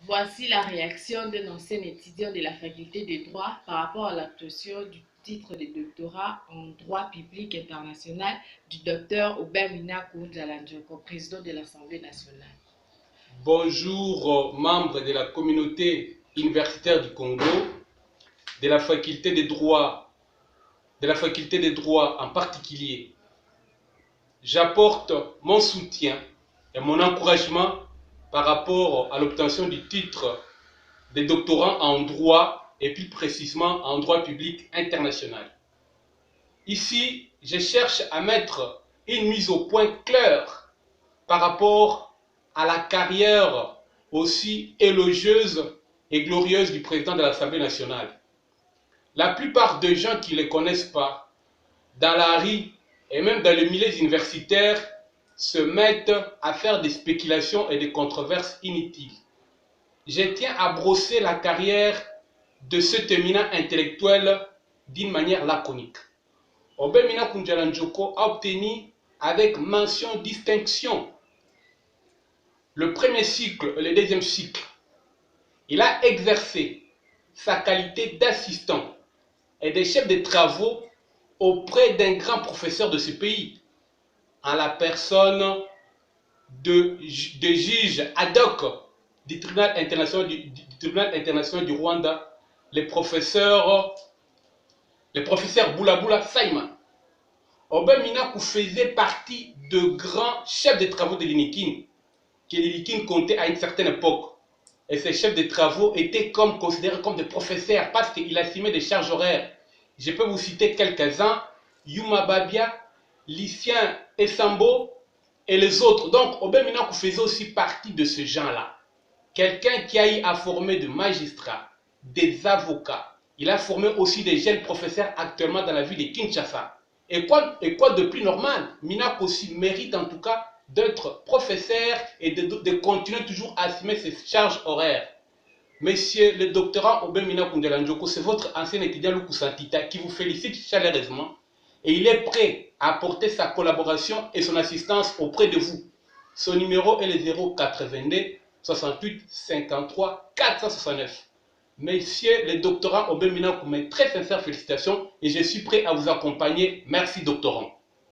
Voici la réaction d'un ancien étudiant de la faculté de droit par rapport à l'obtention du titre de doctorat en droit public international du docteur Obemina Kounzalandjoko, président de l'Assemblée nationale. Bonjour, membres de la communauté universitaire du Congo, de la faculté de droit en particulier. J'apporte mon soutien et mon encouragement par rapport à l'obtention du titre de doctorant en droit et plus précisément en droit public international. Ici, je cherche à mettre une mise au point claire par rapport à la carrière aussi élogieuse et glorieuse du président de l'Assemblée nationale. La plupart des gens qui ne le connaissent pas, dans la rue et même dans les milieux universitaires, se mettent à faire des spéculations et des controverses inutiles. Je tiens à brosser la carrière de cet éminent intellectuel d'une manière laconique. Obemina Kounzalandjoko a obtenu avec mention distinction le premier cycle et le deuxième cycle. Il a exercé sa qualité d'assistant et de chef de travaux auprès d'un grand professeur de ce pays, en la personne de juge ad hoc du tribunal international du Rwanda, le professeur Boulabula Simon. Obemina faisait partie de grands chefs de travaux de l'INIKIN, que l'INIKIN comptait à une certaine époque. Et ces chefs de travaux étaient considérés comme des professeurs parce qu'ils assumaient des charges horaires. Je peux vous citer quelques-uns: Yuma Babia, Lucien Essambo et les autres. Donc Obemina faisait aussi partie de ce genre-là. Quelqu'un qui a eu à former des magistrats, des avocats. Il a formé aussi des jeunes professeurs actuellement dans la ville de Kinshasa. Et quoi de plus normal? Minak aussi mérite en tout cas d'être professeur et de continuer toujours à assumer ses charges horaires. Monsieur le doctorant Obemina Kounzalandjoko, c'est votre ancien étudiant Luku Santita qui vous félicite chaleureusement et il est prêt à apporter sa collaboration et son assistance auprès de vous. Son numéro est le 082 68 53 469. Monsieur le doctorant Obemina, mes très sincères félicitations et je suis prêt à vous accompagner. Merci doctorant.